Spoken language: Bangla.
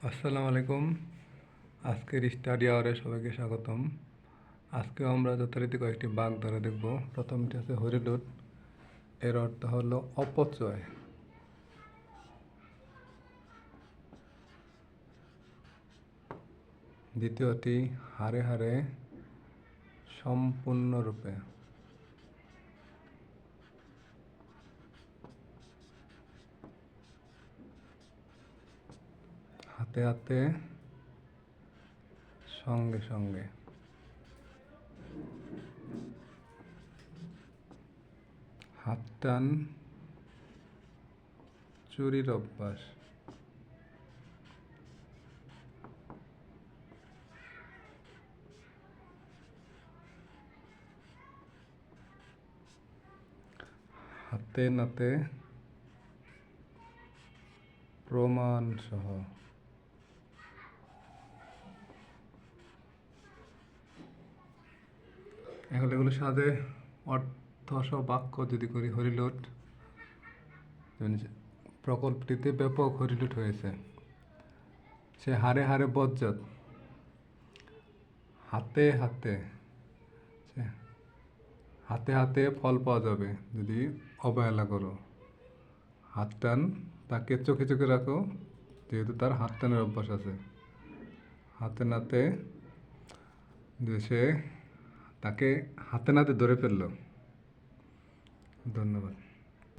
আসসালামু আলাইকুম। আজকের স্টাডি আওয়ারে সবাইকে স্বাগতম। আজকে আমরা যথারীতি কয়েকটি বাগধারা ধরে দেখব। প্রথমটি আছে হরিলুট, এর অর্থ হলো অপচয়। দ্বিতীয়টি হারে হারে সম্পূর্ণরূপে। হাতে হাতে সঙ্গে সঙ্গে। হাত টান চুরির অভ্যাস। হাতে নাতে প্রমাণ সহ। এগুলো সাথে অর্থ সহ বাক্য যদি করি, হরিলুট প্রকল্পটিতে ব্যাপক হরিলুট হয়েছে। সে হারে হারে বজ্জাত। হাতে হাতে হাতে হাতে ফল পাওয়া যাবে যদি অবহেলা করো। হাত টান, তাকে চোখে চোখে রাখো যেহেতু তার হাত টানের অভ্যাস আছে। হাতে নাতে যে সে তাকে হাতে নাতে ধরে ফেললো। ধন্যবাদ।